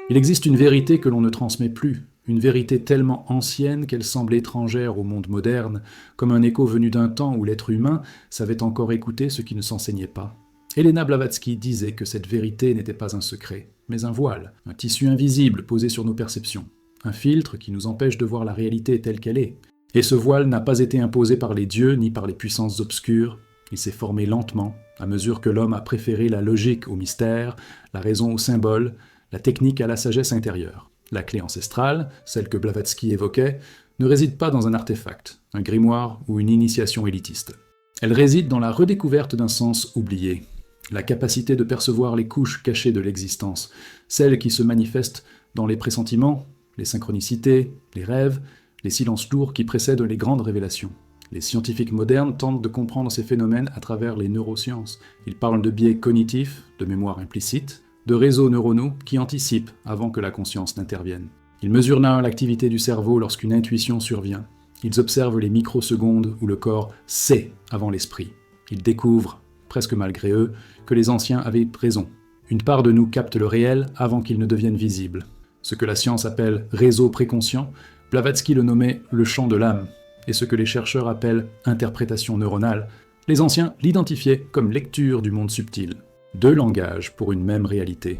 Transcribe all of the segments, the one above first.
Il existe une vérité que l'on ne transmet plus, une vérité tellement ancienne qu'elle semble étrangère au monde moderne, comme un écho venu d'un temps où l'être humain savait encore écouter ce qui ne s'enseignait pas. Elena Blavatsky disait que cette vérité n'était pas un secret, mais un voile, un tissu invisible posé sur nos perceptions, un filtre qui nous empêche de voir la réalité telle qu'elle est. Et ce voile n'a pas été imposé par les dieux ni par les puissances obscures, il s'est formé lentement, à mesure que l'homme a préféré la logique au mystère, la raison au symbole, la technique à la sagesse intérieure. La clé ancestrale, celle que Blavatsky évoquait, ne réside pas dans un artefact, un grimoire ou une initiation élitiste. Elle réside dans la redécouverte d'un sens oublié, la capacité de percevoir les couches cachées de l'existence, celles qui se manifestent dans les pressentiments, les synchronicités, les rêves, les silences lourds qui précèdent les grandes révélations. Les scientifiques modernes tentent de comprendre ces phénomènes à travers les neurosciences. Ils parlent de biais cognitifs, de mémoire implicite, de réseaux neuronaux qui anticipent avant que la conscience n'intervienne. Ils mesurent là l'activité du cerveau lorsqu'une intuition survient. Ils observent les microsecondes où le corps sait avant l'esprit. Ils découvrent, presque malgré eux, que les anciens avaient raison. Une part de nous capte le réel avant qu'il ne devienne visible. Ce que la science appelle réseau préconscient, Blavatsky le nommait le champ de l'âme, et ce que les chercheurs appellent interprétation neuronale, les anciens l'identifiaient comme lecture du monde subtil. Deux langages pour une même réalité.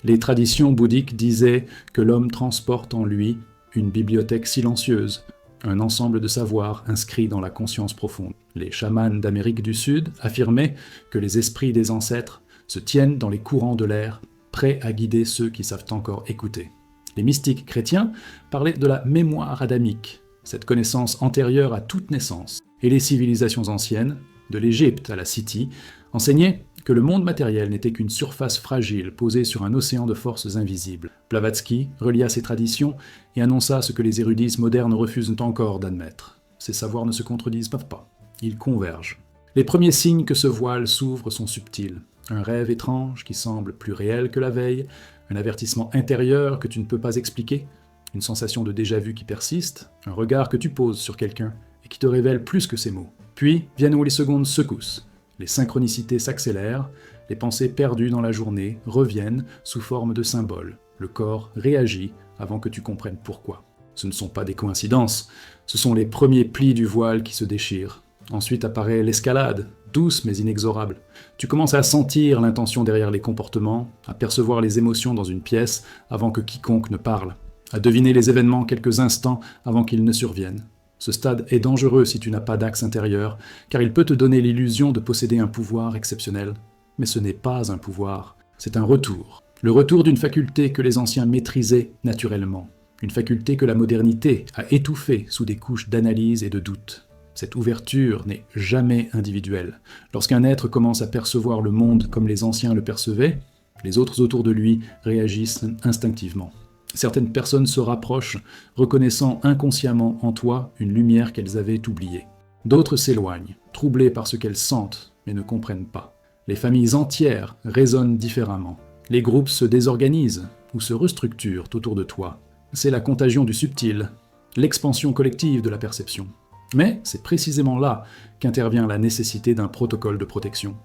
Les traditions bouddhiques disaient que l'homme transporte en lui une bibliothèque silencieuse, un ensemble de savoirs inscrits dans la conscience profonde. Les chamans d'Amérique du Sud affirmaient que les esprits des ancêtres se tiennent dans les courants de l'air, prêts à guider ceux qui savent encore écouter. Les mystiques chrétiens parlaient de la mémoire adamique, cette connaissance antérieure à toute naissance. Et les civilisations anciennes, de l'Égypte à la Scythie, enseignaient que le monde matériel n'était qu'une surface fragile posée sur un océan de forces invisibles. Blavatsky relia ces traditions et annonça ce que les érudits modernes refusent encore d'admettre. Ces savoirs ne se contredisent pas, ils convergent. Les premiers signes que ce voile s'ouvre sont subtils. Un rêve étrange qui semble plus réel que la veille, un avertissement intérieur que tu ne peux pas expliquer, une sensation de déjà-vu qui persiste, un regard que tu poses sur quelqu'un et qui te révèle plus que ses mots. Puis viennent où les secondes secousses. Les synchronicités s'accélèrent, les pensées perdues dans la journée reviennent sous forme de symboles. Le corps réagit avant que tu comprennes pourquoi. Ce ne sont pas des coïncidences, ce sont les premiers plis du voile qui se déchirent. Ensuite apparaît l'escalade, douce mais inexorable. Tu commences à sentir l'intention derrière les comportements, à percevoir les émotions dans une pièce avant que quiconque ne parle, à deviner les événements quelques instants avant qu'ils ne surviennent. Ce stade est dangereux si tu n'as pas d'axe intérieur, car il peut te donner l'illusion de posséder un pouvoir exceptionnel. Mais ce n'est pas un pouvoir, c'est un retour. Le retour d'une faculté que les anciens maîtrisaient naturellement. Une faculté que la modernité a étouffée sous des couches d'analyse et de doute. Cette ouverture n'est jamais individuelle. Lorsqu'un être commence à percevoir le monde comme les anciens le percevaient, les autres autour de lui réagissent instinctivement. Certaines personnes se rapprochent, reconnaissant inconsciemment en toi une lumière qu'elles avaient oubliée. D'autres s'éloignent, troublées par ce qu'elles sentent, mais ne comprennent pas. Les familles entières raisonnent différemment. Les groupes se désorganisent ou se restructurent autour de toi. C'est la contagion du subtil, l'expansion collective de la perception. Mais c'est précisément là qu'intervient la nécessité d'un protocole de protection.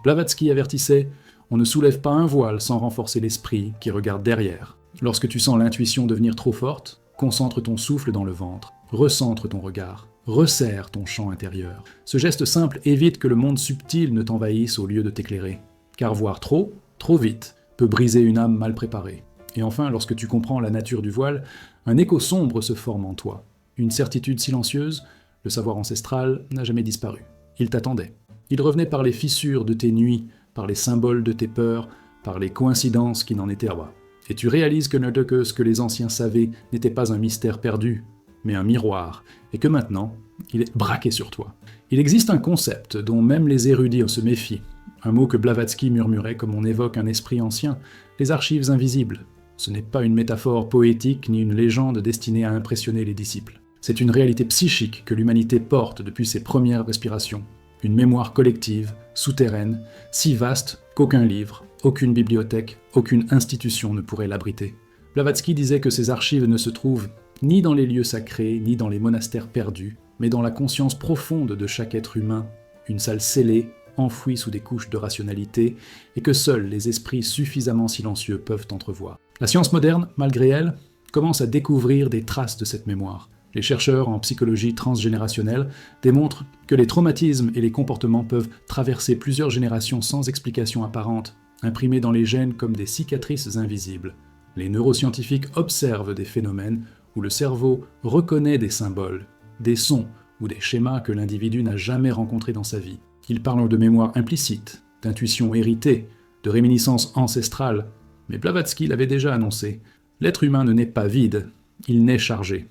Blavatsky avertissait « On ne soulève pas un voile sans renforcer l'esprit qui regarde derrière ». Lorsque tu sens l'intuition devenir trop forte, concentre ton souffle dans le ventre, recentre ton regard, resserre ton champ intérieur. Ce geste simple évite que le monde subtil ne t'envahisse au lieu de t'éclairer. Car voir trop vite, peut briser une âme mal préparée. Et enfin, lorsque tu comprends la nature du voile, un écho sombre se forme en toi. Une certitude silencieuse, le savoir ancestral n'a jamais disparu. Il t'attendait. Il revenait par les fissures de tes nuits, par les symboles de tes peurs, par les coïncidences qui n'en étaient pas. Et tu réalises que ce que les anciens savaient n'était pas un mystère perdu, mais un miroir, et que maintenant, il est braqué sur toi. Il existe un concept dont même les érudits se méfient, un mot que Blavatsky murmurait comme on évoque un esprit ancien, les archives invisibles. Ce n'est pas une métaphore poétique ni une légende destinée à impressionner les disciples. C'est une réalité psychique que l'humanité porte depuis ses premières respirations. Une mémoire collective, souterraine, si vaste qu'aucun livre, aucune bibliothèque, aucune institution ne pourrait l'abriter. Blavatsky disait que ces archives ne se trouvent ni dans les lieux sacrés, ni dans les monastères perdus, mais dans la conscience profonde de chaque être humain, une salle scellée, enfouie sous des couches de rationalité, et que seuls les esprits suffisamment silencieux peuvent entrevoir. La science moderne, malgré elle, commence à découvrir des traces de cette mémoire. Les chercheurs en psychologie transgénérationnelle démontrent que les traumatismes et les comportements peuvent traverser plusieurs générations sans explication apparente, imprimés dans les gènes comme des cicatrices invisibles. Les neuroscientifiques observent des phénomènes où le cerveau reconnaît des symboles, des sons ou des schémas que l'individu n'a jamais rencontrés dans sa vie. Ils parlent de mémoire implicite, d'intuition héritée, de réminiscence ancestrale, mais Blavatsky l'avait déjà annoncé. L'être humain ne naît pas vide, il naît chargé.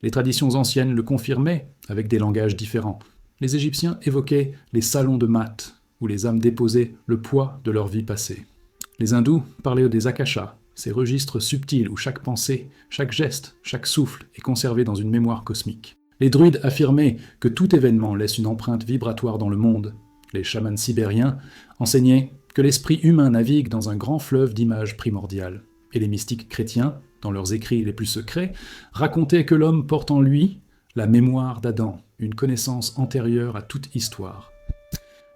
Les traditions anciennes le confirmaient avec des langages différents. Les Égyptiens évoquaient les salons de Math, où les âmes déposaient le poids de leur vie passée. Les hindous parlaient des akashas, ces registres subtils où chaque pensée, chaque geste, chaque souffle est conservé dans une mémoire cosmique. Les druides affirmaient que tout événement laisse une empreinte vibratoire dans le monde. Les chamans sibériens enseignaient que l'esprit humain navigue dans un grand fleuve d'images primordiales. Et les mystiques chrétiens, dans leurs écrits les plus secrets, racontaient que l'homme porte en lui la mémoire d'Adam, une connaissance antérieure à toute histoire.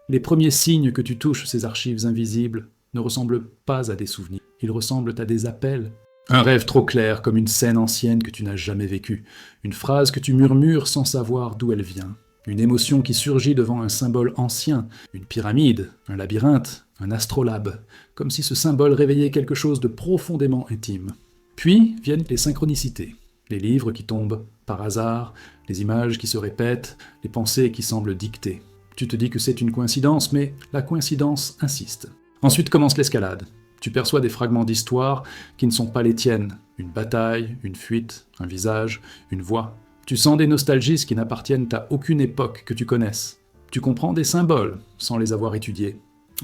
Les premiers signes que tu touches ces archives invisibles ne ressemblent pas à des souvenirs, ils ressemblent à des appels. Un rêve trop clair comme une scène ancienne que tu n'as jamais vécue, une phrase que tu murmures sans savoir d'où elle vient, une émotion qui surgit devant un symbole ancien, une pyramide, un labyrinthe, un astrolabe, comme si ce symbole réveillait quelque chose de profondément intime. Puis viennent les synchronicités, les livres qui tombent par hasard, les images qui se répètent, les pensées qui semblent dictées. Tu te dis que c'est une coïncidence, mais la coïncidence insiste. Ensuite commence l'escalade. Tu perçois des fragments d'histoire qui ne sont pas les tiennes. Une bataille, une fuite, un visage, une voix. Tu sens des nostalgies qui n'appartiennent à aucune époque que tu connaisses. Tu comprends des symboles sans les avoir étudiés.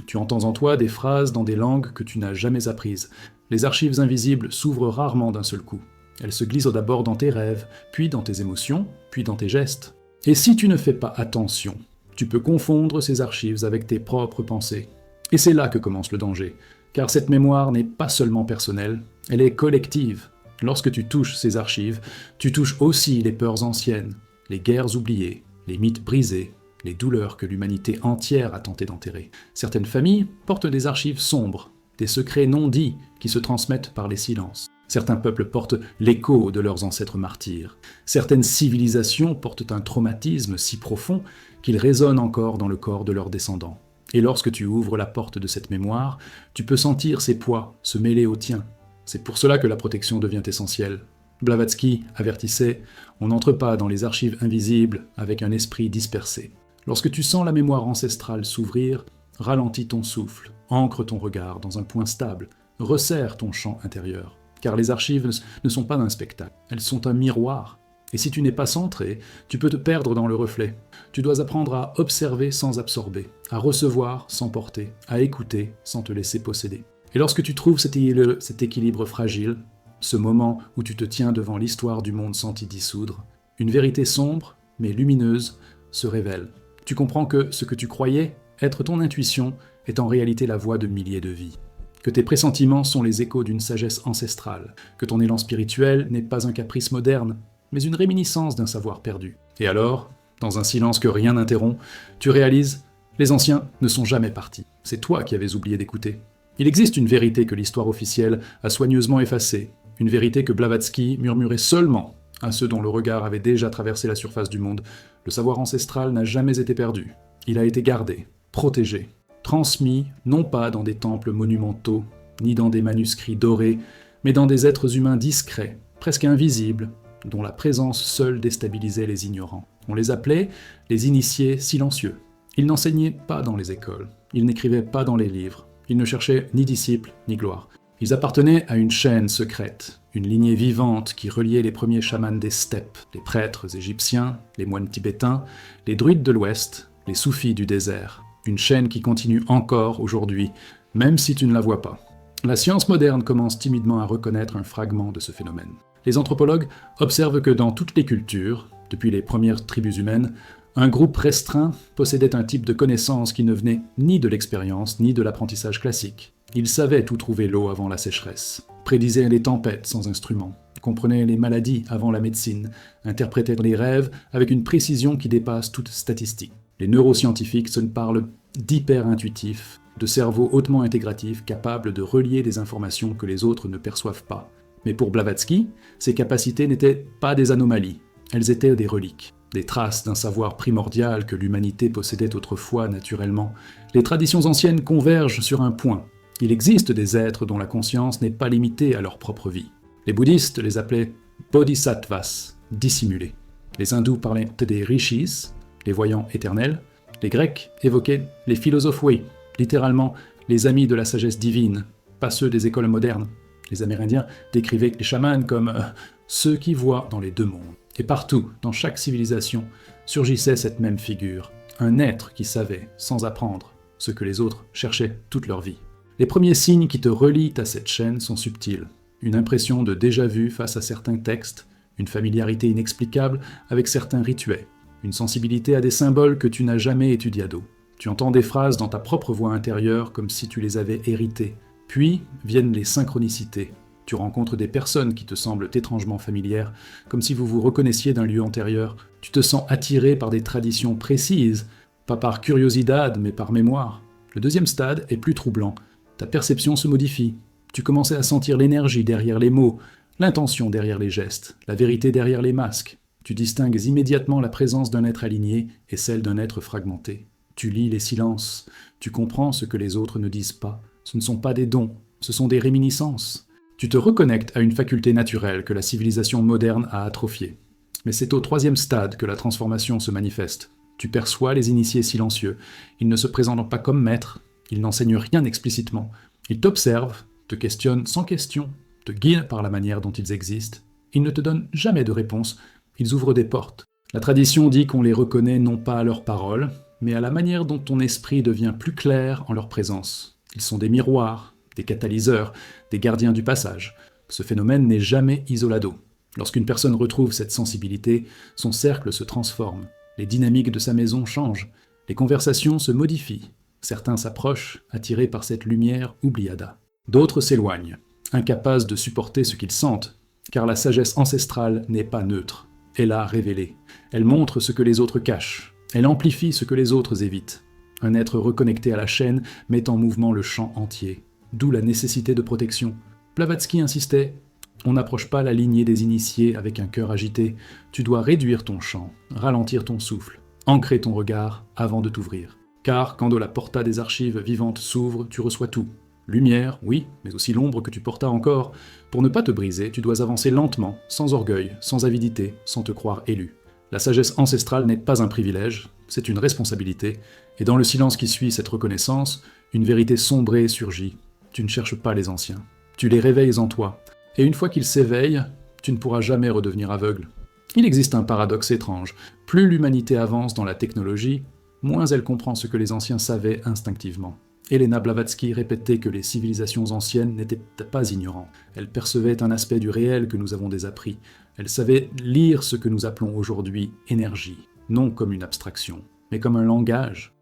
Tu entends en toi des phrases dans des langues que tu n'as jamais apprises. Les archives invisibles s'ouvrent rarement d'un seul coup. Elles se glissent d'abord dans tes rêves, puis dans tes émotions, puis dans tes gestes. Et si tu ne fais pas attention, tu peux confondre ces archives avec tes propres pensées. Et c'est là que commence le danger. Car cette mémoire n'est pas seulement personnelle, elle est collective. Lorsque tu touches ces archives, tu touches aussi les peurs anciennes, les guerres oubliées, les mythes brisés, les douleurs que l'humanité entière a tenté d'enterrer. Certaines familles portent des archives sombres, des secrets non dits qui se transmettent par les silences. Certains peuples portent l'écho de leurs ancêtres martyrs. Certaines civilisations portent un traumatisme si profond qu'il résonne encore dans le corps de leurs descendants. Et lorsque tu ouvres la porte de cette mémoire, tu peux sentir ses poids se mêler au tien. C'est pour cela que la protection devient essentielle. Blavatsky avertissait « On n'entre pas dans les archives invisibles avec un esprit dispersé. Lorsque tu sens la mémoire ancestrale s'ouvrir, ralentis ton souffle, ancre ton regard dans un point stable, resserre ton champ intérieur. Car les archives ne sont pas un spectacle, elles sont un miroir. Et si tu n'es pas centré, tu peux te perdre dans le reflet. Tu dois apprendre à observer sans absorber, à recevoir sans porter, à écouter sans te laisser posséder. Et lorsque tu trouves cet équilibre fragile, ce moment où tu te tiens devant l'histoire du monde sans t'y dissoudre, une vérité sombre, mais lumineuse, se révèle. Tu comprends que ce que tu croyais être ton intuition est en réalité la voix de milliers de vies. Que tes pressentiments sont les échos d'une sagesse ancestrale, que ton élan spirituel n'est pas un caprice moderne, mais une réminiscence d'un savoir perdu. Et alors, dans un silence que rien n'interrompt, tu réalises « Les anciens ne sont jamais partis. C'est toi qui avais oublié d'écouter. » Il existe une vérité que l'histoire officielle a soigneusement effacée, une vérité que Blavatsky murmurait seulement à ceux dont le regard avait déjà traversé la surface du monde. Le savoir ancestral n'a jamais été perdu. Il a été gardé, protégé, transmis non pas dans des temples monumentaux, ni dans des manuscrits dorés, mais dans des êtres humains discrets, presque invisibles, dont la présence seule déstabilisait les ignorants. On les appelait les initiés silencieux. Ils n'enseignaient pas dans les écoles, ils n'écrivaient pas dans les livres, ils ne cherchaient ni disciples ni gloire. Ils appartenaient à une chaîne secrète, une lignée vivante qui reliait les premiers chamans des steppes, les prêtres égyptiens, les moines tibétains, les druides de l'Ouest, les soufis du désert. Une chaîne qui continue encore aujourd'hui, même si tu ne la vois pas. La science moderne commence timidement à reconnaître un fragment de ce phénomène. Les anthropologues observent que dans toutes les cultures, depuis les premières tribus humaines, un groupe restreint possédait un type de connaissance qui ne venait ni de l'expérience ni de l'apprentissage classique. Ils savaient où trouver l'eau avant la sécheresse, prédisaient les tempêtes sans instrument, comprenaient les maladies avant la médecine, interprétaient les rêves avec une précision qui dépasse toute statistique. Les neuroscientifiques ne parlent d'hyper-intuitifs, de cerveaux hautement intégratifs capables de relier des informations que les autres ne perçoivent pas. Mais pour Blavatsky, ces capacités n'étaient pas des anomalies, elles étaient des reliques, des traces d'un savoir primordial que l'humanité possédait autrefois naturellement. Les traditions anciennes convergent sur un point. Il existe des êtres dont la conscience n'est pas limitée à leur propre vie. Les bouddhistes les appelaient bodhisattvas, dissimulés. Les hindous parlaient des rishis, les voyants éternels. Les Grecs évoquaient les philosophes Wei, littéralement les amis de la sagesse divine, pas ceux des écoles modernes. Les Amérindiens décrivaient les chamans comme ceux qui voient dans les deux mondes. Et partout, dans chaque civilisation, surgissait cette même figure, un être qui savait, sans apprendre, ce que les autres cherchaient toute leur vie. Les premiers signes qui te relient à cette chaîne sont subtils. Une impression de déjà-vu face à certains textes, une familiarité inexplicable avec certains rituels, une sensibilité à des symboles que tu n'as jamais étudiés à dos. Tu entends des phrases dans ta propre voix intérieure comme si tu les avais héritées. Puis viennent les synchronicités. Tu rencontres des personnes qui te semblent étrangement familières, comme si vous vous reconnaissiez d'un lieu antérieur. Tu te sens attiré par des traditions précises, pas par curiosidad, mais par mémoire. Le deuxième stade est plus troublant. Ta perception se modifie. Tu commences à sentir l'énergie derrière les mots, l'intention derrière les gestes, la vérité derrière les masques. Tu distingues immédiatement la présence d'un être aligné et celle d'un être fragmenté. Tu lis les silences. Tu comprends ce que les autres ne disent pas. Ce ne sont pas des dons, ce sont des réminiscences. Tu te reconnectes à une faculté naturelle que la civilisation moderne a atrophiée. Mais c'est au troisième stade que la transformation se manifeste. Tu perçois les initiés silencieux. Ils ne se présentent pas comme maîtres, ils n'enseignent rien explicitement. Ils t'observent, te questionnent sans question, te guident par la manière dont ils existent. Ils ne te donnent jamais de réponse, ils ouvrent des portes. La tradition dit qu'on les reconnaît non pas à leurs paroles, mais à la manière dont ton esprit devient plus clair en leur présence. Ils sont des miroirs, des catalyseurs, des gardiens du passage. Ce phénomène n'est jamais isolado. Lorsqu'une personne retrouve cette sensibilité, son cercle se transforme. Les dynamiques de sa maison changent. Les conversations se modifient. Certains s'approchent, attirés par cette lumière oubliada. D'autres s'éloignent, incapaces de supporter ce qu'ils sentent, car la sagesse ancestrale n'est pas neutre. Elle a révélé. Elle montre ce que les autres cachent. Elle amplifie ce que les autres évitent. Un être reconnecté à la chaîne met en mouvement le champ entier. D'où la nécessité de protection. Blavatsky insistait « On n'approche pas la lignée des initiés avec un cœur agité. Tu dois réduire ton champ, ralentir ton souffle, ancrer ton regard avant de t'ouvrir. Car quand la porta des archives vivantes s'ouvre, tu reçois tout. Lumière, oui, mais aussi l'ombre que tu portas encore. Pour ne pas te briser, tu dois avancer lentement, sans orgueil, sans avidité, sans te croire élu. La sagesse ancestrale n'est pas un privilège, c'est une responsabilité, et dans le silence qui suit cette reconnaissance, une vérité sombrée surgit. Tu ne cherches pas les anciens, tu les réveilles en toi, et une fois qu'ils s'éveillent, tu ne pourras jamais redevenir aveugle. Il existe un paradoxe étrange, plus l'humanité avance dans la technologie, moins elle comprend ce que les anciens savaient instinctivement. Elena Blavatsky répétait que les civilisations anciennes n'étaient pas ignorantes. Elles percevaient un aspect du réel que nous avons désappris. Elles savaient lire ce que nous appelons aujourd'hui énergie, non comme une abstraction, mais comme un langage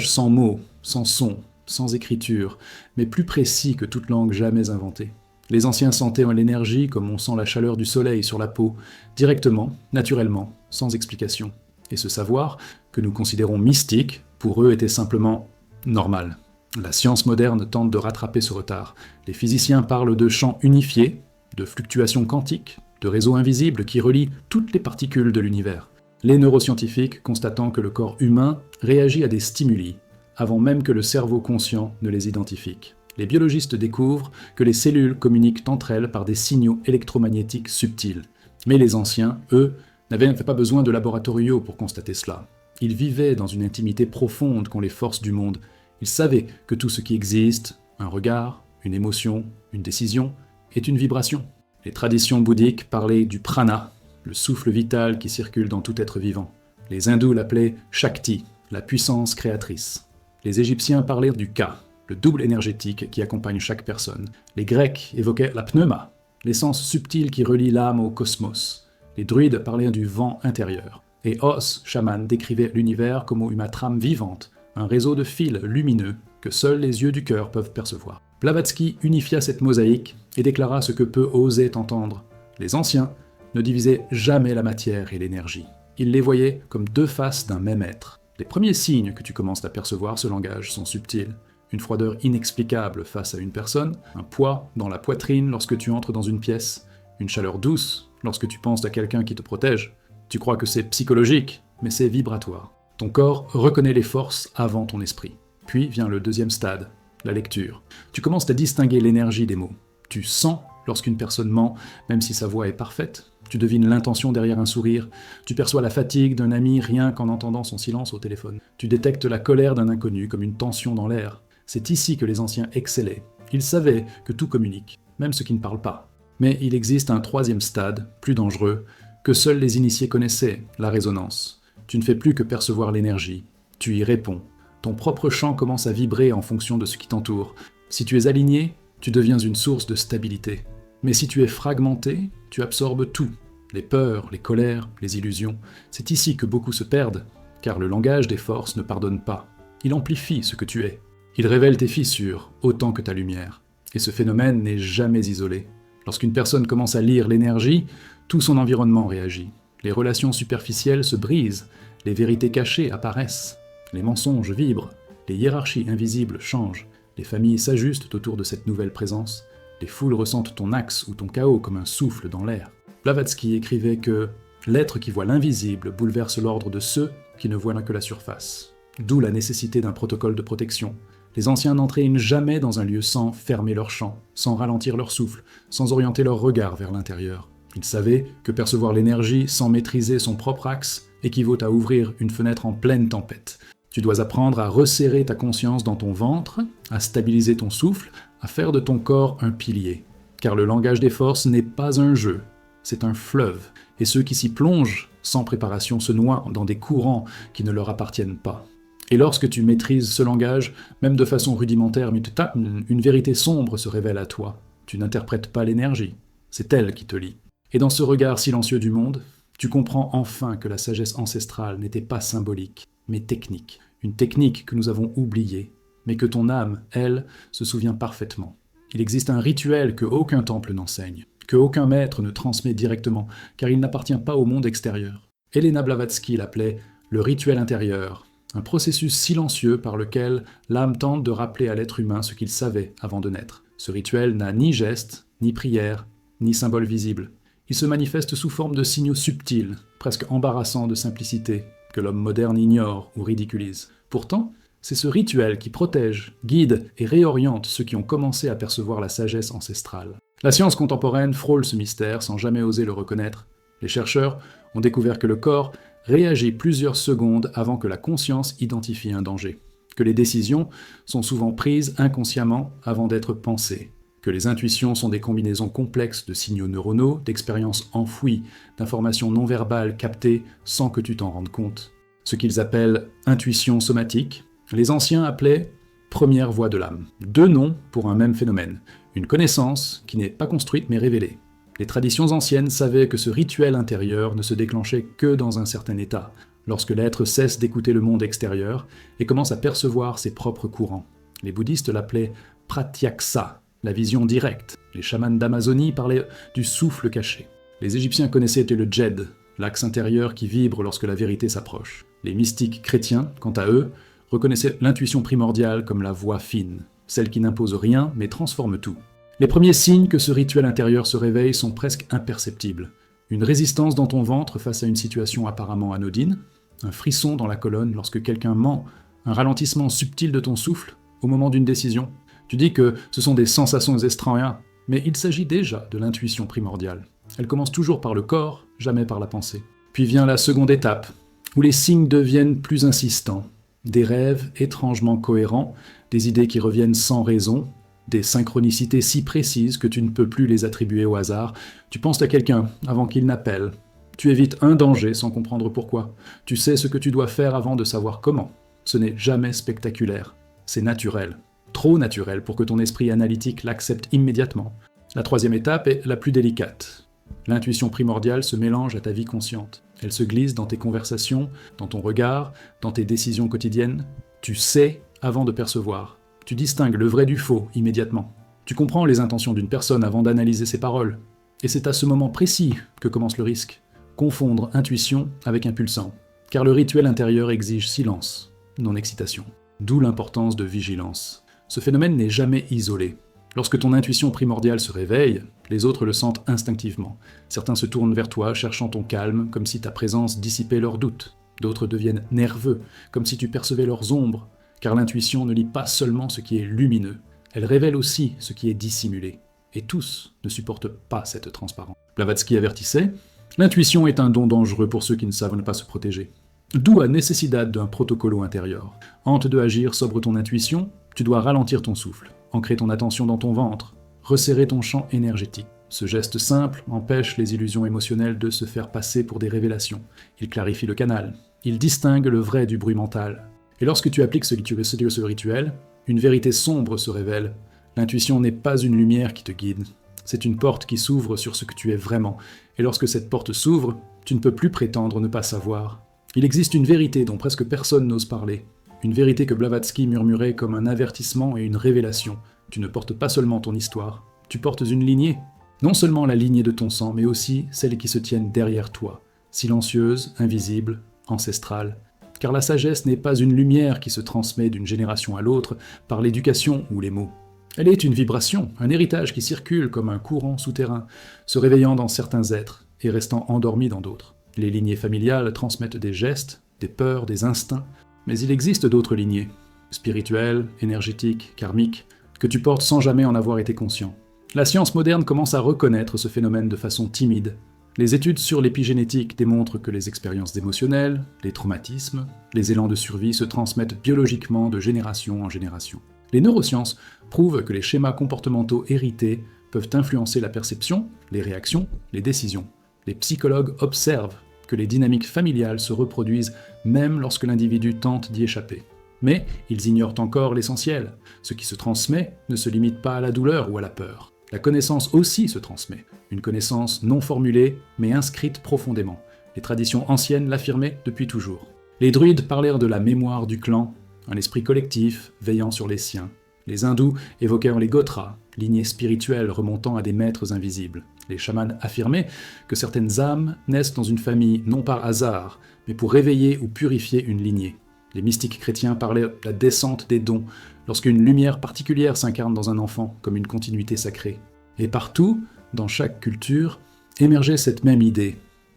sans mots, sans son, sans écriture, mais plus précis que toute langue jamais inventée. Les anciens sentaient l'énergie comme on sent la chaleur du soleil sur la peau, directement, naturellement, sans explication. Et ce savoir, que nous considérons mystique, pour eux était simplement normal. La science moderne tente de rattraper ce retard. Les physiciens parlent de champs unifiés, de fluctuations quantiques, de réseaux invisibles qui relient toutes les particules de l'univers. Les neuroscientifiques constatant que le corps humain réagit à des stimuli, avant même que le cerveau conscient ne les identifie. Les biologistes découvrent que les cellules communiquent entre elles par des signaux électromagnétiques subtils. Mais les anciens, eux, n'avaient pas besoin de laboratoires pour constater cela. Ils vivaient dans une intimité profonde qu'ont les forces du monde. Ils savaient que tout ce qui existe, un regard, une émotion, une décision, est une vibration. Les traditions bouddhiques parlaient du prana, le souffle vital qui circule dans tout être vivant. Les hindous l'appelaient Shakti, la puissance créatrice. Les Égyptiens parlaient du Ka, le double énergétique qui accompagne chaque personne. Les Grecs évoquaient la pneuma, l'essence subtile qui relie l'âme au cosmos. Les druides parlaient du vent intérieur. Et Os, chaman, décrivait l'univers comme une trame vivante, un réseau de fils lumineux que seuls les yeux du cœur peuvent percevoir. Blavatsky unifia cette mosaïque et déclara ce que peu osaient entendre. Les anciens ne divisaient jamais la matière et l'énergie. Ils les voyaient comme deux faces d'un même être. Les premiers signes que tu commences à percevoir ce langage sont subtils. Une froideur inexplicable face à une personne, un poids dans la poitrine lorsque tu entres dans une pièce, une chaleur douce lorsque tu penses à quelqu'un qui te protège. Tu crois que c'est psychologique, mais c'est vibratoire. Ton corps reconnaît les forces avant ton esprit. Puis vient le deuxième stade, la lecture. Tu commences à distinguer l'énergie des mots. Tu sens lorsqu'une personne ment, même si sa voix est parfaite. Tu devines l'intention derrière un sourire. Tu perçois la fatigue d'un ami rien qu'en entendant son silence au téléphone. Tu détectes la colère d'un inconnu comme une tension dans l'air. C'est ici que les anciens excellaient. Ils savaient que tout communique, même ceux qui ne parlent pas. Mais il existe un troisième stade, plus dangereux, que seuls les initiés connaissaient, la résonance. Tu ne fais plus que percevoir l'énergie. Tu y réponds. Ton propre champ commence à vibrer en fonction de ce qui t'entoure. Si tu es aligné, tu deviens une source de stabilité. Mais si tu es fragmenté, tu absorbes tout. Les peurs, les colères, les illusions. C'est ici que beaucoup se perdent, car le langage des forces ne pardonne pas. Il amplifie ce que tu es. Il révèle tes fissures autant que ta lumière. Et ce phénomène n'est jamais isolé. Lorsqu'une personne commence à lire l'énergie, tout son environnement réagit. Les relations superficielles se brisent, les vérités cachées apparaissent, les mensonges vibrent, les hiérarchies invisibles changent, les familles s'ajustent autour de cette nouvelle présence, les foules ressentent ton axe ou ton chaos comme un souffle dans l'air. Blavatsky écrivait que « l'être qui voit l'invisible bouleverse l'ordre de ceux qui ne voient que la surface ». D'où la nécessité d'un protocole de protection. Les anciens n'entraient jamais dans un lieu sans fermer leur champ, sans ralentir leur souffle, sans orienter leur regard vers l'intérieur. Ils savaient que percevoir l'énergie sans maîtriser son propre axe équivaut à ouvrir une fenêtre en pleine tempête. Tu dois apprendre à resserrer ta conscience dans ton ventre, à stabiliser ton souffle, à faire de ton corps un pilier. Car le langage des forces n'est pas un jeu, c'est un fleuve. Et ceux qui s'y plongent sans préparation se noient dans des courants qui ne leur appartiennent pas. Et lorsque tu maîtrises ce langage, même de façon rudimentaire, une vérité sombre se révèle à toi. Tu n'interprètes pas l'énergie, c'est elle qui te lie. Et dans ce regard silencieux du monde, tu comprends enfin que la sagesse ancestrale n'était pas symbolique, mais technique. Une technique que nous avons oubliée, mais que ton âme, elle, se souvient parfaitement. Il existe un rituel que aucun temple n'enseigne, que aucun maître ne transmet directement, car il n'appartient pas au monde extérieur. Elena Blavatsky l'appelait le rituel intérieur, un processus silencieux par lequel l'âme tente de rappeler à l'être humain ce qu'il savait avant de naître. Ce rituel n'a ni geste, ni prière, ni symbole visible. Il se manifeste sous forme de signaux subtils, presque embarrassants de simplicité, que l'homme moderne ignore ou ridiculise. Pourtant, c'est ce rituel qui protège, guide et réoriente ceux qui ont commencé à percevoir la sagesse ancestrale. La science contemporaine frôle ce mystère sans jamais oser le reconnaître. Les chercheurs ont découvert que le corps réagit plusieurs secondes avant que la conscience identifie un danger, que les décisions sont souvent prises inconsciemment avant d'être pensées, que les intuitions sont des combinaisons complexes de signaux neuronaux, d'expériences enfouies, d'informations non verbales captées sans que tu t'en rendes compte. Ce qu'ils appellent intuition somatique, les anciens appelaient première voie de l'âme. Deux noms pour un même phénomène, une connaissance qui n'est pas construite mais révélée. Les traditions anciennes savaient que ce rituel intérieur ne se déclenchait que dans un certain état, lorsque l'être cesse d'écouter le monde extérieur et commence à percevoir ses propres courants. Les bouddhistes l'appelaient pratyaksa, la vision directe. Les chamans d'Amazonie parlaient du souffle caché. Les Égyptiens connaissaient le djed, l'axe intérieur qui vibre lorsque la vérité s'approche. Les mystiques chrétiens, quant à eux, reconnaissaient l'intuition primordiale comme la voix fine, celle qui n'impose rien mais transforme tout. Les premiers signes que ce rituel intérieur se réveille sont presque imperceptibles. Une résistance dans ton ventre face à une situation apparemment anodine, un frisson dans la colonne lorsque quelqu'un ment, un ralentissement subtil de ton souffle au moment d'une décision. Tu dis que ce sont des sensations extraordinaires, mais il s'agit déjà de l'intuition primordiale. Elle commence toujours par le corps, jamais par la pensée. Puis vient la seconde étape, où les signes deviennent plus insistants. Des rêves étrangement cohérents, des idées qui reviennent sans raison, des synchronicités si précises que tu ne peux plus les attribuer au hasard. Tu penses à quelqu'un avant qu'il n'appelle. Tu évites un danger sans comprendre pourquoi. Tu sais ce que tu dois faire avant de savoir comment. Ce n'est jamais spectaculaire. C'est naturel. Trop naturel pour que ton esprit analytique l'accepte immédiatement. La troisième étape est la plus délicate. L'intuition primordiale se mélange à ta vie consciente. Elle se glisse dans tes conversations, dans ton regard, dans tes décisions quotidiennes. Tu sais avant de percevoir. Tu distingues le vrai du faux immédiatement. Tu comprends les intentions d'une personne avant d'analyser ses paroles. Et c'est à ce moment précis que commence le risque. Confondre intuition avec impulsant. car le rituel intérieur exige silence, non excitation. D'où l'importance de vigilance. Ce phénomène n'est jamais isolé. Lorsque ton intuition primordiale se réveille, les autres le sentent instinctivement. Certains se tournent vers toi, cherchant ton calme, comme si ta présence dissipait leurs doutes. D'autres deviennent nerveux, comme si tu percevais leurs ombres, car l'intuition ne lit pas seulement ce qui est lumineux, elle révèle aussi ce qui est dissimulé. Et tous ne supportent pas cette transparence. Blavatsky avertissait « L'intuition est un don dangereux pour ceux qui ne savent pas se protéger. D'où la nécessité d'un protocolo intérieur. Hante de agir sobre ton intuition, tu dois ralentir ton souffle, ancrer ton attention dans ton ventre, resserrer ton champ énergétique. Ce geste simple empêche les illusions émotionnelles de se faire passer pour des révélations. Il clarifie le canal. Il distingue le vrai du bruit mental. Et lorsque tu appliques ce rituel, une vérité sombre se révèle. L'intuition n'est pas une lumière qui te guide. C'est une porte qui s'ouvre sur ce que tu es vraiment. Et lorsque cette porte s'ouvre, tu ne peux plus prétendre ne pas savoir. Il existe une vérité dont presque personne n'ose parler. Une vérité que Blavatsky murmurait comme un avertissement et une révélation. Tu ne portes pas seulement ton histoire, tu portes une lignée. Non seulement la lignée de ton sang, mais aussi celles qui se tiennent derrière toi, silencieuses, invisibles, ancestrales. Car la sagesse n'est pas une lumière qui se transmet d'une génération à l'autre par l'éducation ou les mots. Elle est une vibration, un héritage qui circule comme un courant souterrain, se réveillant dans certains êtres et restant endormi dans d'autres. Les lignées familiales transmettent des gestes, des peurs, des instincts, mais il existe d'autres lignées, spirituelles, énergétiques, karmiques, que tu portes sans jamais en avoir été conscient. La science moderne commence à reconnaître ce phénomène de façon timide. Les études sur l'épigénétique démontrent que les expériences émotionnelles, les traumatismes, les élans de survie se transmettent biologiquement de génération en génération. Les neurosciences prouvent que les schémas comportementaux hérités peuvent influencer la perception, les réactions, les décisions. Les psychologues observent que les dynamiques familiales se reproduisent même lorsque l'individu tente d'y échapper. Mais ils ignorent encore l'essentiel. Ce qui se transmet ne se limite pas à la douleur ou à la peur. La connaissance aussi se transmet. Une connaissance non formulée, mais inscrite profondément. Les traditions anciennes l'affirmaient depuis toujours. Les druides parlèrent de la mémoire du clan, un esprit collectif veillant sur les siens. Les hindous évoquèrent les gotras, lignées spirituelles remontant à des maîtres invisibles. Les chamans affirmaient que certaines âmes naissent dans une famille non par hasard, mais pour réveiller ou purifier une lignée. Les mystiques chrétiens parlaient de la descente des dons, lorsqu'une lumière particulière s'incarne dans un enfant, comme une continuité sacrée. Et partout, dans chaque culture, émergeait cette même idée.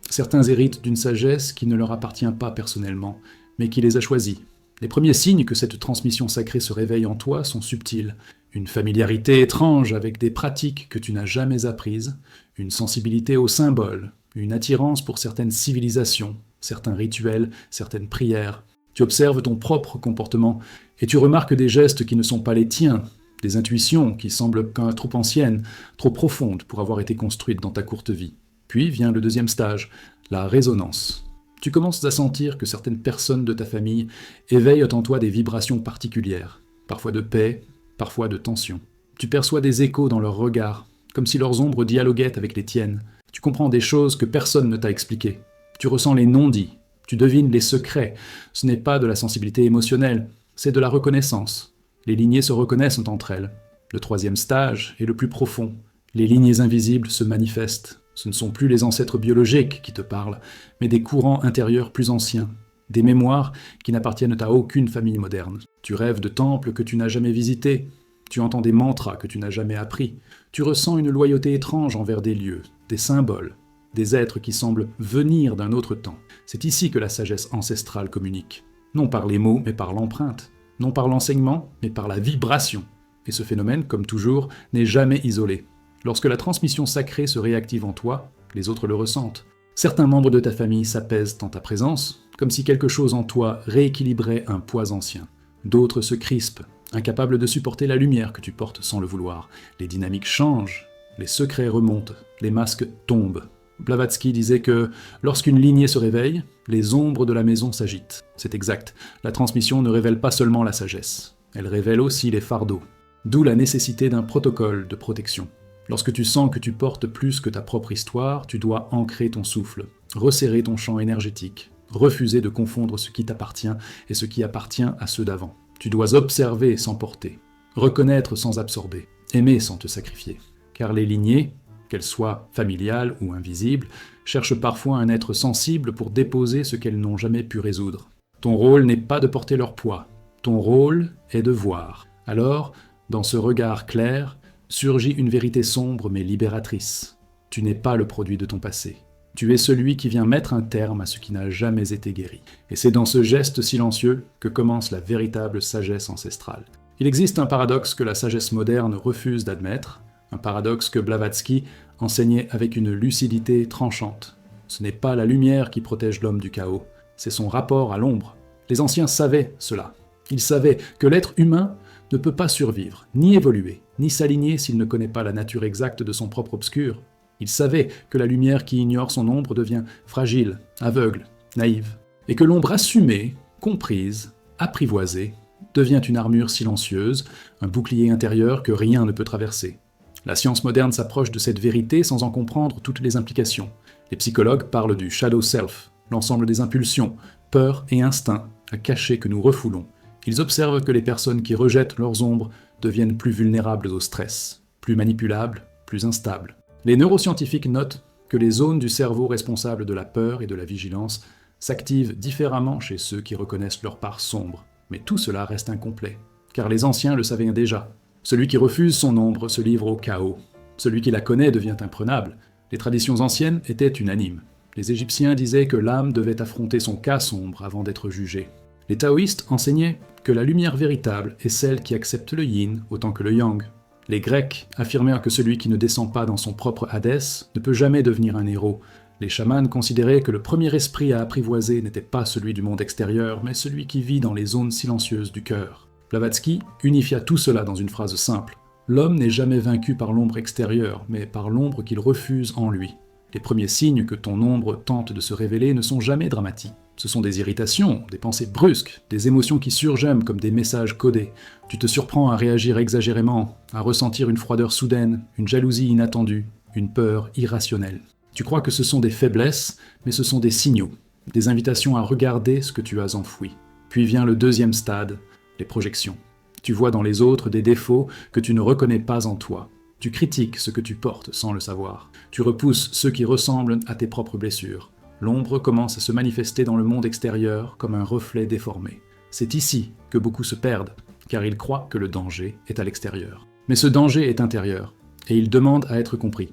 Certains héritent d'une sagesse qui ne leur appartient pas personnellement, mais qui les a choisis. Les premiers signes que cette transmission sacrée se réveille en toi sont subtils. Une familiarité étrange avec des pratiques que tu n'as jamais apprises, une sensibilité aux symboles, une attirance pour certaines civilisations, certains rituels, certaines prières. Tu observes ton propre comportement et tu remarques des gestes qui ne sont pas les tiens, des intuitions qui semblent trop anciennes, trop profondes pour avoir été construites dans ta courte vie. Puis vient le deuxième stage, la résonance. Tu commences à sentir que certaines personnes de ta famille éveillent en toi des vibrations particulières, parfois de paix, parfois de tension. Tu perçois des échos dans leurs regards, comme si leurs ombres dialoguaient avec les tiennes. Tu comprends des choses que personne ne t'a expliquées. Tu ressens les non-dits. Tu devines les secrets. Ce n'est pas de la sensibilité émotionnelle, c'est de la reconnaissance. Les lignées se reconnaissent entre elles. Le troisième stage est le plus profond. Les lignées invisibles se manifestent. Ce ne sont plus les ancêtres biologiques qui te parlent, mais des courants intérieurs plus anciens. Des mémoires qui n'appartiennent à aucune famille moderne. Tu rêves de temples que tu n'as jamais visités. Tu entends des mantras que tu n'as jamais appris. Tu ressens une loyauté étrange envers des lieux, des symboles, des êtres qui semblent venir d'un autre temps. C'est ici que la sagesse ancestrale communique. Non par les mots, mais par l'empreinte. Non par l'enseignement, mais par la vibration. Et ce phénomène, comme toujours, n'est jamais isolé. Lorsque la transmission sacrée se réactive en toi, les autres le ressentent. Certains membres de ta famille s'apaisent en ta présence, comme si quelque chose en toi rééquilibrait un poids ancien. D'autres se crispent, incapables de supporter la lumière que tu portes sans le vouloir. Les dynamiques changent, les secrets remontent, les masques tombent. Blavatsky disait que lorsqu'une lignée se réveille, les ombres de la maison s'agitent. C'est exact, la transmission ne révèle pas seulement la sagesse, elle révèle aussi les fardeaux. D'où la nécessité d'un protocole de protection. Lorsque tu sens que tu portes plus que ta propre histoire, tu dois ancrer ton souffle, resserrer ton champ énergétique, refuser de confondre ce qui t'appartient et ce qui appartient à ceux d'avant. Tu dois observer sans porter, reconnaître sans absorber, aimer sans te sacrifier. Car les lignées, qu'elles soient familiales ou invisibles, cherchent parfois un être sensible pour déposer ce qu'elles n'ont jamais pu résoudre. Ton rôle n'est pas de porter leur poids, ton rôle est de voir. Alors, dans ce regard clair, surgit une vérité sombre mais libératrice. Tu n'es pas le produit de ton passé. Tu es celui qui vient mettre un terme à ce qui n'a jamais été guéri. Et c'est dans ce geste silencieux que commence la véritable sagesse ancestrale. Il existe un paradoxe que la sagesse moderne refuse d'admettre, un paradoxe que Blavatsky enseignait avec une lucidité tranchante. Ce n'est pas la lumière qui protège l'homme du chaos, c'est son rapport à l'ombre. Les anciens savaient cela. Ils savaient que l'être humain ne peut pas survivre, ni évoluer, ni s'aligner s'il ne connaît pas la nature exacte de son propre obscur. Ils savaient que la lumière qui ignore son ombre devient fragile, aveugle, naïve, et que l'ombre assumée, comprise, apprivoisée, devient une armure silencieuse, un bouclier intérieur que rien ne peut traverser. La science moderne s'approche de cette vérité sans en comprendre toutes les implications. Les psychologues parlent du shadow self, l'ensemble des impulsions, peurs et instincts à cacher que nous refoulons. Ils observent que les personnes qui rejettent leurs ombres deviennent plus vulnérables au stress, plus manipulables, plus instables. Les neuroscientifiques notent que les zones du cerveau responsables de la peur et de la vigilance s'activent différemment chez ceux qui reconnaissent leur part sombre. Mais tout cela reste incomplet, car les anciens le savaient déjà. Celui qui refuse son ombre se livre au chaos. Celui qui la connaît devient imprenable. Les traditions anciennes étaient unanimes. Les Égyptiens disaient que l'âme devait affronter son cas sombre avant d'être jugée. Les taoïstes enseignaient que la lumière véritable est celle qui accepte le yin autant que le yang. Les Grecs affirmèrent que celui qui ne descend pas dans son propre Hadès ne peut jamais devenir un héros. Les chamans considéraient que le premier esprit à apprivoiser n'était pas celui du monde extérieur, mais celui qui vit dans les zones silencieuses du cœur. Blavatsky unifia tout cela dans une phrase simple. L'homme n'est jamais vaincu par l'ombre extérieure, mais par l'ombre qu'il refuse en lui. Les premiers signes que ton ombre tente de se révéler ne sont jamais dramatiques. Ce sont des irritations, des pensées brusques, des émotions qui surgèment comme des messages codés. Tu te surprends à réagir exagérément, à ressentir une froideur soudaine, une jalousie inattendue, une peur irrationnelle. Tu crois que ce sont des faiblesses, mais ce sont des signaux, des invitations à regarder ce que tu as enfoui. Puis vient le deuxième stade, les projections. Tu vois dans les autres des défauts que tu ne reconnais pas en toi. Tu critiques ce que tu portes sans le savoir. Tu repousses ceux qui ressemblent à tes propres blessures. L'ombre commence à se manifester dans le monde extérieur comme un reflet déformé. C'est ici que beaucoup se perdent, car ils croient que le danger est à l'extérieur. Mais ce danger est intérieur, et il demande à être compris.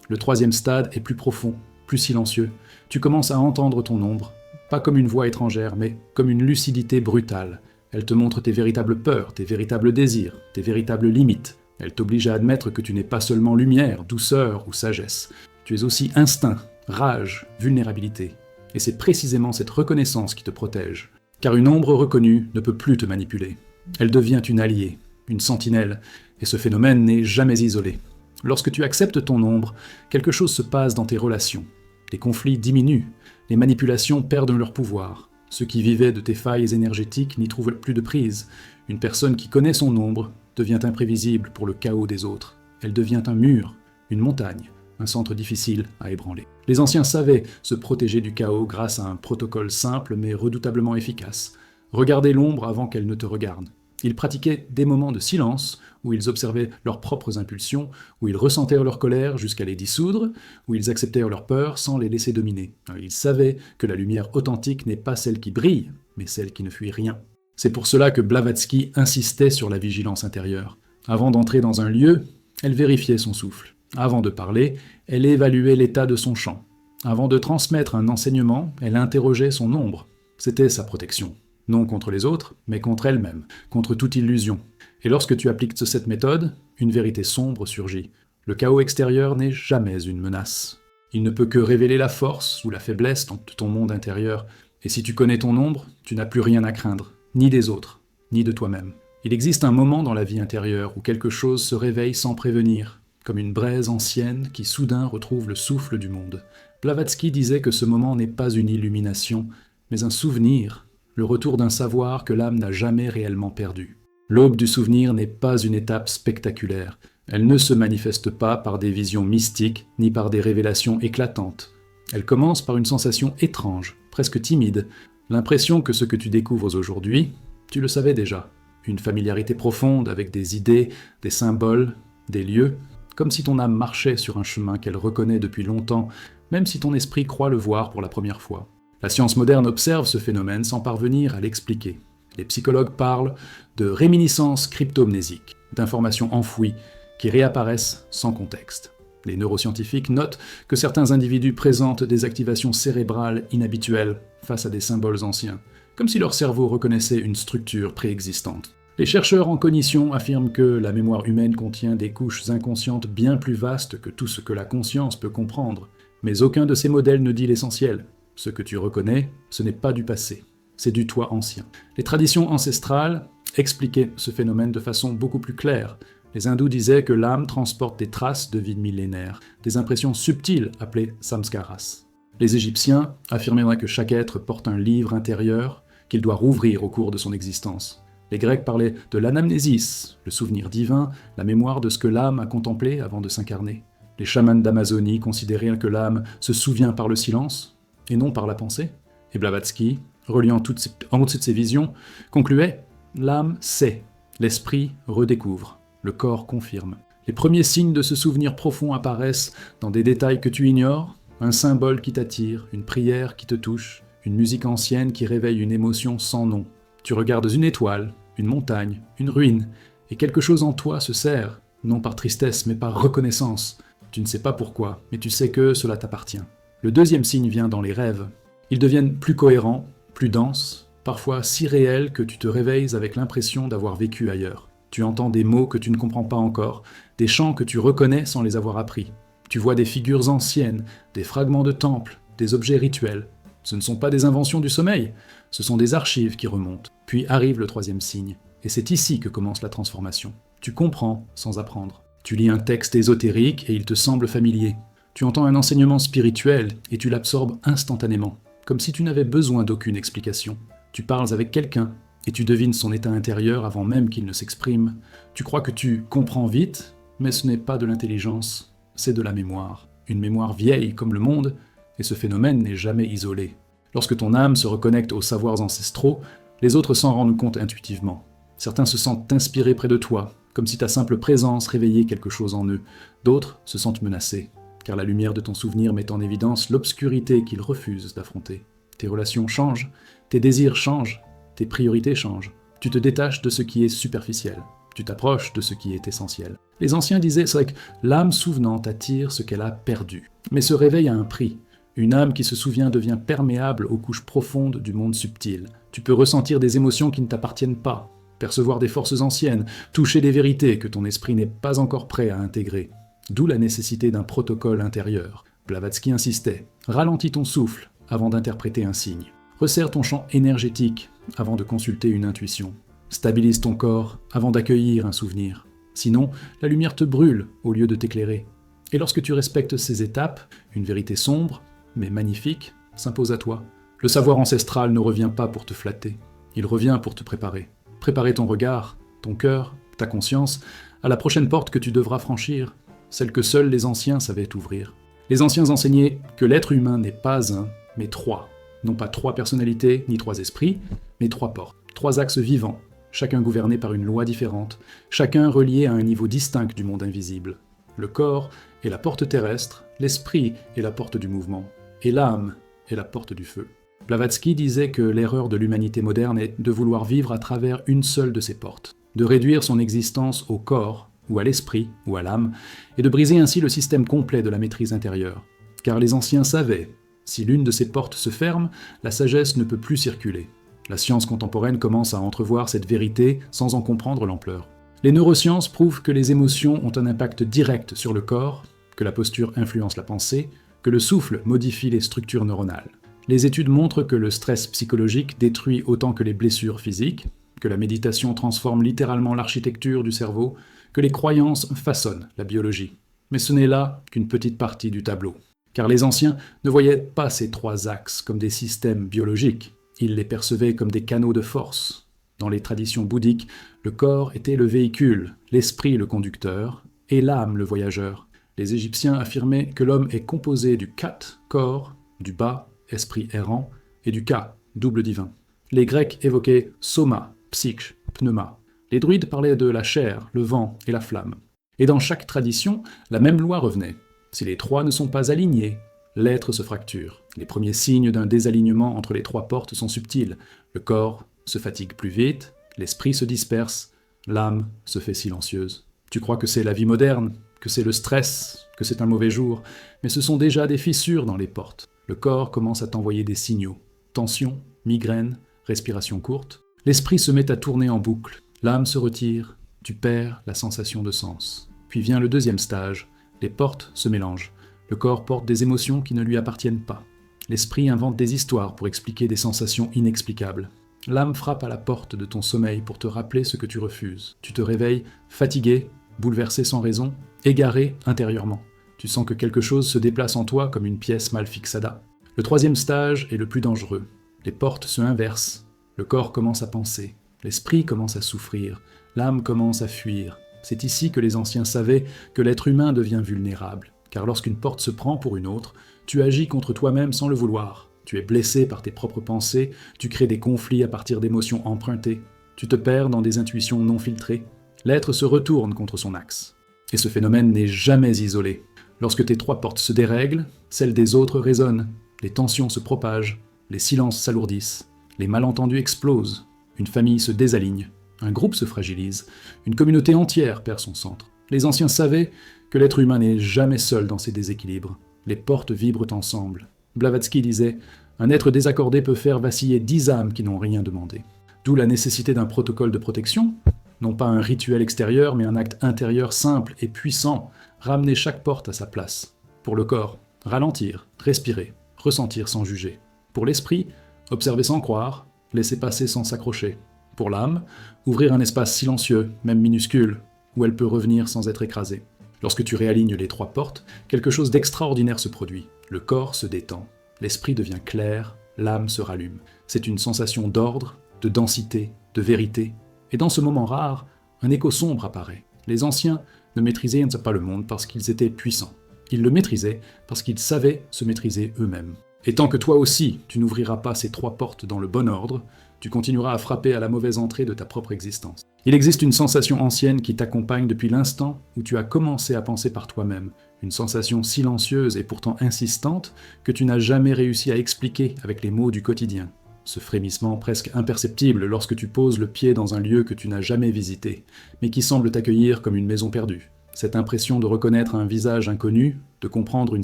Le troisième stade est plus profond, plus silencieux. Tu commences à entendre ton ombre, pas comme une voix étrangère, mais comme une lucidité brutale. Elle te montre tes véritables peurs, tes véritables désirs, tes véritables limites. Elle t'oblige à admettre que tu n'es pas seulement lumière, douceur ou sagesse. Tu es aussi instinct, rage, vulnérabilité. Et c'est précisément cette reconnaissance qui te protège. Car une ombre reconnue ne peut plus te manipuler. Elle devient une alliée, une sentinelle, et ce phénomène n'est jamais isolé. Lorsque tu acceptes ton ombre, quelque chose se passe dans tes relations. Les conflits diminuent, les manipulations perdent leur pouvoir. Ceux qui vivaient de tes failles énergétiques n'y trouvent plus de prise. Une personne qui connaît son ombre devient imprévisible pour le chaos des autres. Elle devient un mur, une montagne, un centre difficile à ébranler. Les anciens savaient se protéger du chaos grâce à un protocole simple mais redoutablement efficace. Regarder l'ombre avant qu'elle ne te regarde. Ils pratiquaient des moments de silence où ils observaient leurs propres impulsions, où ils ressentèrent leur colère jusqu'à les dissoudre, où ils acceptèrent leurs peurs sans les laisser dominer. Ils savaient que la lumière authentique n'est pas celle qui brille, mais celle qui ne fuit rien. C'est pour cela que Blavatsky insistait sur la vigilance intérieure. Avant d'entrer dans un lieu, elle vérifiait son souffle. Avant de parler, elle évaluait l'état de son chant. Avant de transmettre un enseignement, elle interrogeait son ombre. C'était sa protection. Non contre les autres, mais contre elle-même, contre toute illusion. Et lorsque tu appliques cette méthode, une vérité sombre surgit. Le chaos extérieur n'est jamais une menace. Il ne peut que révéler la force ou la faiblesse de ton monde intérieur. Et si tu connais ton ombre, tu n'as plus rien à craindre, ni des autres, ni de toi-même. Il existe un moment dans la vie intérieure où quelque chose se réveille sans prévenir, comme une braise ancienne qui soudain retrouve le souffle du monde. Blavatsky disait que ce moment n'est pas une illumination, mais un souvenir, le retour d'un savoir que l'âme n'a jamais réellement perdu. L'aube du souvenir n'est pas une étape spectaculaire. Elle ne se manifeste pas par des visions mystiques, ni par des révélations éclatantes. Elle commence par une sensation étrange, presque timide, l'impression que ce que tu découvres aujourd'hui, tu le savais déjà. Une familiarité profonde avec des idées, des symboles, des lieux. comme si ton âme marchait sur un chemin qu'elle reconnaît depuis longtemps, même si ton esprit croit le voir pour la première fois. La science moderne observe ce phénomène sans parvenir à l'expliquer. Les psychologues parlent de réminiscences cryptomnésiques, d'informations enfouies qui réapparaissent sans contexte. Les neuroscientifiques notent que certains individus présentent des activations cérébrales inhabituelles face à des symboles anciens, comme si leur cerveau reconnaissait une structure préexistante. Les chercheurs en cognition affirment que la mémoire humaine contient des couches inconscientes bien plus vastes que tout ce que la conscience peut comprendre, mais aucun de ces modèles ne dit l'essentiel. Ce que tu reconnais, ce n'est pas du passé, c'est du toi ancien. Les traditions ancestrales expliquaient ce phénomène de façon beaucoup plus claire. Les hindous disaient que l'âme transporte des traces de vie millénaires, des impressions subtiles appelées samskaras. Les Égyptiens affirmaient que chaque être porte un livre intérieur qu'il doit rouvrir au cours de son existence. Les Grecs parlaient de l'anamnésis, le souvenir divin, la mémoire de ce que l'âme a contemplé avant de s'incarner. Les chamans d'Amazonie considéraient que l'âme se souvient par le silence, et non par la pensée. Et Blavatsky, reliant toutes ces visions, concluait « L'âme sait, l'esprit redécouvre, le corps confirme. Les premiers signes de ce souvenir profond apparaissent dans des détails que tu ignores, un symbole qui t'attire, une prière qui te touche, une musique ancienne qui réveille une émotion sans nom. Tu regardes une étoile, une montagne, une ruine, et quelque chose en toi se serre, non par tristesse mais par reconnaissance. Tu ne sais pas pourquoi, mais tu sais que cela t'appartient. Le deuxième signe vient dans les rêves. Ils deviennent plus cohérents, plus denses, parfois si réels que tu te réveilles avec l'impression d'avoir vécu ailleurs. Tu entends des mots que tu ne comprends pas encore, des chants que tu reconnais sans les avoir appris. Tu vois des figures anciennes, des fragments de temples, des objets rituels. Ce ne sont pas des inventions du sommeil, ce sont des archives qui remontent. Puis arrive le troisième signe, et c'est ici que commence la transformation. Tu comprends sans apprendre. Tu lis un texte ésotérique et il te semble familier. Tu entends un enseignement spirituel et tu l'absorbes instantanément, comme si tu n'avais besoin d'aucune explication. Tu parles avec quelqu'un et tu devines son état intérieur avant même qu'il ne s'exprime. Tu crois que tu comprends vite, mais ce n'est pas de l'intelligence, c'est de la mémoire. Une mémoire vieille comme le monde, et ce phénomène n'est jamais isolé. Lorsque ton âme se reconnecte aux savoirs ancestraux, les autres s'en rendent compte intuitivement. Certains se sentent inspirés près de toi, comme si ta simple présence réveillait quelque chose en eux. D'autres se sentent menacés, car la lumière de ton souvenir met en évidence l'obscurité qu'ils refusent d'affronter. Tes relations changent, tes désirs changent, tes priorités changent. Tu te détaches de ce qui est superficiel. Tu t'approches de ce qui est essentiel. Les anciens disaient, c'est vrai que l'âme souvenante attire ce qu'elle a perdu. Mais ce réveil a un prix. Une âme qui se souvient devient perméable aux couches profondes du monde subtil. Tu peux ressentir des émotions qui ne t'appartiennent pas, percevoir des forces anciennes, toucher des vérités que ton esprit n'est pas encore prêt à intégrer. D'où la nécessité d'un protocole intérieur. Blavatsky insistait. Ralentis ton souffle avant d'interpréter un signe. Resserre ton champ énergétique avant de consulter une intuition. Stabilise ton corps avant d'accueillir un souvenir. Sinon, la lumière te brûle au lieu de t'éclairer. Et lorsque tu respectes ces étapes, une vérité sombre, mais magnifique, s'impose à toi. Le savoir ancestral ne revient pas pour te flatter. Il revient pour te préparer. Préparer ton regard, ton cœur, ta conscience, à la prochaine porte que tu devras franchir, celle que seuls les anciens savaient ouvrir. Les anciens enseignaient que l'être humain n'est pas un, mais trois. Non pas trois personnalités, ni trois esprits, mais trois portes. Trois axes vivants, chacun gouverné par une loi différente, chacun relié à un niveau distinct du monde invisible. Le corps est la porte terrestre, l'esprit est la porte du mouvement, et l'âme est la porte du feu. Blavatsky disait que l'erreur de l'humanité moderne est de vouloir vivre à travers une seule de ces portes, de réduire son existence au corps, ou à l'esprit, ou à l'âme, et de briser ainsi le système complet de la maîtrise intérieure. Car les anciens savaient, si l'une de ces portes se ferme, la sagesse ne peut plus circuler. La science contemporaine commence à entrevoir cette vérité sans en comprendre l'ampleur. Les neurosciences prouvent que les émotions ont un impact direct sur le corps, que la posture influence la pensée, que le souffle modifie les structures neuronales. Les études montrent que le stress psychologique détruit autant que les blessures physiques, que la méditation transforme littéralement l'architecture du cerveau, que les croyances façonnent la biologie. Mais ce n'est là qu'une petite partie du tableau. Car les anciens ne voyaient pas ces trois axes comme des systèmes biologiques, ils les percevaient comme des canaux de force. Dans les traditions bouddhiques, le corps était le véhicule, l'esprit le conducteur, et l'âme le voyageur. Les Égyptiens affirmaient que l'homme est composé du kat, corps, du ba, esprit errant, et du ka, double divin. Les Grecs évoquaient soma, psyche, pneuma. Les druides parlaient de la chair, le vent et la flamme. Et dans chaque tradition, la même loi revenait. Si les trois ne sont pas alignés, l'être se fracture. Les premiers signes d'un désalignement entre les trois portes sont subtils. Le corps se fatigue plus vite, l'esprit se disperse, l'âme se fait silencieuse. Tu crois que c'est la vie moderne, que c'est le stress, que c'est un mauvais jour, mais ce sont déjà des fissures dans les portes. Le corps commence à t'envoyer des signaux. Tension, migraine, respiration courte. L'esprit se met à tourner en boucle. L'âme se retire, tu perds la sensation de sens. Puis vient le deuxième stage, les portes se mélangent. Le corps porte des émotions qui ne lui appartiennent pas. L'esprit invente des histoires pour expliquer des sensations inexplicables. L'âme frappe à la porte de ton sommeil pour te rappeler ce que tu refuses. Tu te réveilles fatigué, bouleversé sans raison, égaré intérieurement. Tu sens que quelque chose se déplace en toi comme une pièce mal fixada. Le troisième stage est le plus dangereux. Les portes se inversent. Le corps commence à penser. L'esprit commence à souffrir. L'âme commence à fuir. C'est ici que les anciens savaient que l'être humain devient vulnérable. Car lorsqu'une porte se prend pour une autre, tu agis contre toi-même sans le vouloir. Tu es blessé par tes propres pensées, tu crées des conflits à partir d'émotions empruntées. Tu te perds dans des intuitions non filtrées. L'être se retourne contre son axe. Et ce phénomène n'est jamais isolé. Lorsque tes trois portes se dérèglent, celles des autres résonnent. Les tensions se propagent, les silences s'alourdissent, les malentendus explosent, une famille se désaligne, un groupe se fragilise, une communauté entière perd son centre. Les anciens savaient que l'être humain n'est jamais seul dans ses déséquilibres. Les portes vibrent ensemble. Blavatsky disait « Un être désaccordé peut faire vaciller 10 âmes qui n'ont rien demandé ». D'où la nécessité d'un protocole de protection, non pas un rituel extérieur, mais un acte intérieur simple et puissant, ramener chaque porte à sa place. Pour le corps, ralentir, respirer, ressentir sans juger. Pour l'esprit, observer sans croire, laisser passer sans s'accrocher. Pour l'âme, ouvrir un espace silencieux, même minuscule, où elle peut revenir sans être écrasée. Lorsque tu réalignes les trois portes, quelque chose d'extraordinaire se produit. Le corps se détend, l'esprit devient clair, l'âme se rallume. C'est une sensation d'ordre, de densité, de vérité. Et dans ce moment rare, un écho sombre apparaît. Les anciens ne maîtrisaient pas le monde parce qu'ils étaient puissants. Ils le maîtrisaient parce qu'ils savaient se maîtriser eux-mêmes. Et tant que toi aussi, tu n'ouvriras pas ces trois portes dans le bon ordre, tu continueras à frapper à la mauvaise entrée de ta propre existence. Il existe une sensation ancienne qui t'accompagne depuis l'instant où tu as commencé à penser par toi-même, une sensation silencieuse et pourtant insistante que tu n'as jamais réussi à expliquer avec les mots du quotidien. Ce frémissement presque imperceptible lorsque tu poses le pied dans un lieu que tu n'as jamais visité, mais qui semble t'accueillir comme une maison perdue. Cette impression de reconnaître un visage inconnu, de comprendre une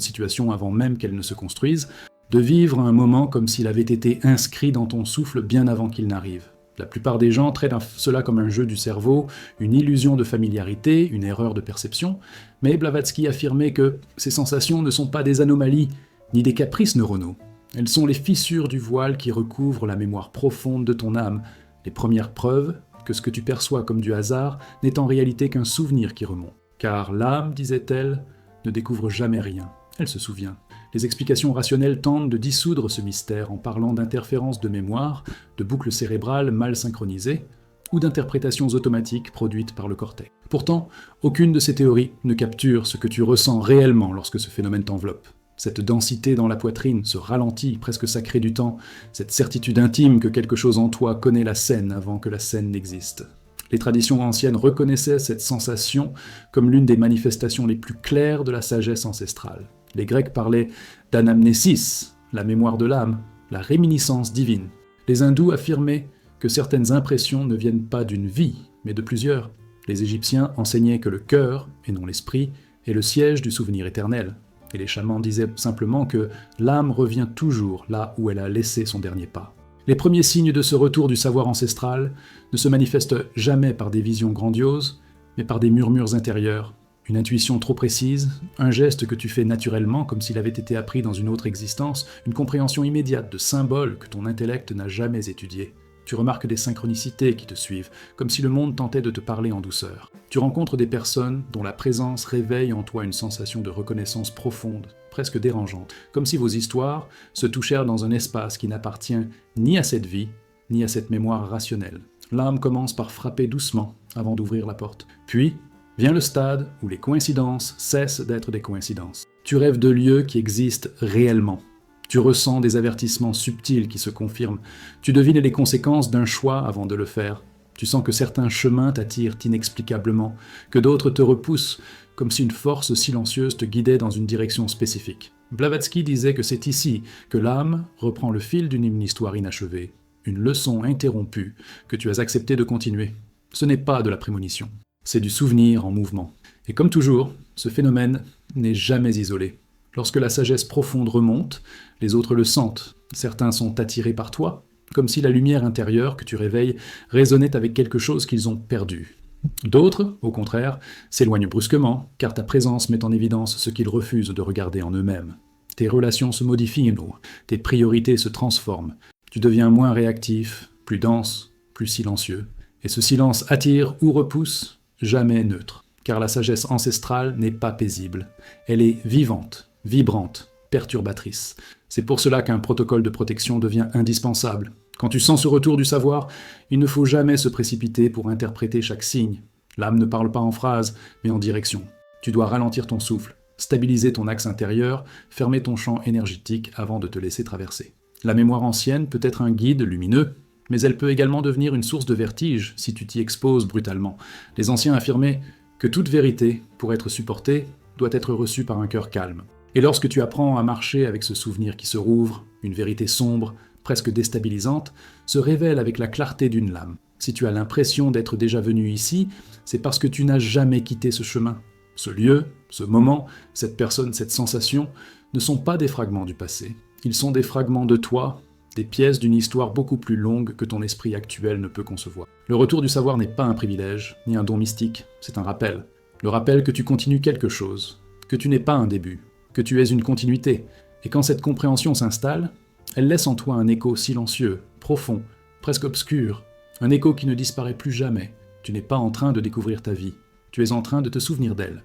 situation avant même qu'elle ne se construise, de vivre un moment comme s'il avait été inscrit dans ton souffle bien avant qu'il n'arrive. La plupart des gens traitent cela comme un jeu du cerveau, une illusion de familiarité, une erreur de perception, mais Blavatsky affirmait que ces sensations ne sont pas des anomalies, ni des caprices neuronaux. Elles sont les fissures du voile qui recouvrent la mémoire profonde de ton âme, les premières preuves que ce que tu perçois comme du hasard n'est en réalité qu'un souvenir qui remonte. Car l'âme, disait-elle, ne découvre jamais rien, elle se souvient. Les explications rationnelles tentent de dissoudre ce mystère en parlant d'interférences de mémoire, de boucles cérébrales mal synchronisées, ou d'interprétations automatiques produites par le cortex. Pourtant, aucune de ces théories ne capture ce que tu ressens réellement lorsque ce phénomène t'enveloppe. Cette densité dans la poitrine, ce ralenti presque sacré du temps, cette certitude intime que quelque chose en toi connaît la scène avant que la scène n'existe. Les traditions anciennes reconnaissaient cette sensation comme l'une des manifestations les plus claires de la sagesse ancestrale. Les Grecs parlaient d'anamnésis, la mémoire de l'âme, la réminiscence divine. Les hindous affirmaient que certaines impressions ne viennent pas d'une vie, mais de plusieurs. Les Égyptiens enseignaient que le cœur, et non l'esprit, est le siège du souvenir éternel. Et les chamans disaient simplement que l'âme revient toujours là où elle a laissé son dernier pas. Les premiers signes de ce retour du savoir ancestral ne se manifestent jamais par des visions grandioses, mais par des murmures intérieurs, une intuition trop précise, un geste que tu fais naturellement comme s'il avait été appris dans une autre existence, une compréhension immédiate de symboles que ton intellect n'a jamais étudiés. Tu remarques des synchronicités qui te suivent, comme si le monde tentait de te parler en douceur. Tu rencontres des personnes dont la présence réveille en toi une sensation de reconnaissance profonde, presque dérangeante, comme si vos histoires se touchèrent dans un espace qui n'appartient ni à cette vie, ni à cette mémoire rationnelle. L'âme commence par frapper doucement avant d'ouvrir la porte. Puis vient le stade où les coïncidences cessent d'être des coïncidences. Tu rêves de lieux qui existent réellement. Tu ressens des avertissements subtils qui se confirment. Tu devines les conséquences d'un choix avant de le faire. Tu sens que certains chemins t'attirent inexplicablement, que d'autres te repoussent, comme si une force silencieuse te guidait dans une direction spécifique. Blavatsky disait que c'est ici que l'âme reprend le fil d'une histoire inachevée, une leçon interrompue que tu as accepté de continuer. Ce n'est pas de la prémonition, c'est du souvenir en mouvement. Et comme toujours, ce phénomène n'est jamais isolé. Lorsque la sagesse profonde remonte, les autres le sentent. Certains sont attirés par toi, comme si la lumière intérieure que tu réveilles résonnait avec quelque chose qu'ils ont perdu. D'autres, au contraire, s'éloignent brusquement, car ta présence met en évidence ce qu'ils refusent de regarder en eux-mêmes. Tes relations se modifient, tes priorités se transforment. Tu deviens moins réactif, plus dense, plus silencieux. Et ce silence attire ou repousse, jamais neutre. Car la sagesse ancestrale n'est pas paisible. Elle est vivante, vibrante, perturbatrice. C'est pour cela qu'un protocole de protection devient indispensable. Quand tu sens ce retour du savoir, il ne faut jamais se précipiter pour interpréter chaque signe. L'âme ne parle pas en phrases, mais en direction. Tu dois ralentir ton souffle, stabiliser ton axe intérieur, fermer ton champ énergétique avant de te laisser traverser. La mémoire ancienne peut être un guide lumineux, mais elle peut également devenir une source de vertige si tu t'y exposes brutalement. Les anciens affirmaient que toute vérité, pour être supportée, doit être reçue par un cœur calme. Et lorsque tu apprends à marcher avec ce souvenir qui se rouvre, une vérité sombre, presque déstabilisante, se révèle avec la clarté d'une lame. Si tu as l'impression d'être déjà venu ici, c'est parce que tu n'as jamais quitté ce chemin. Ce lieu, ce moment, cette personne, cette sensation, ne sont pas des fragments du passé. Ils sont des fragments de toi, des pièces d'une histoire beaucoup plus longue que ton esprit actuel ne peut concevoir. Le retour du savoir n'est pas un privilège, ni un don mystique, c'est un rappel. Le rappel que tu continues quelque chose, que tu n'es pas un début, que tu es une continuité, et quand cette compréhension s'installe, elle laisse en toi un écho silencieux, profond, presque obscur, un écho qui ne disparaît plus jamais. Tu n'es pas en train de découvrir ta vie, tu es en train de te souvenir d'elle.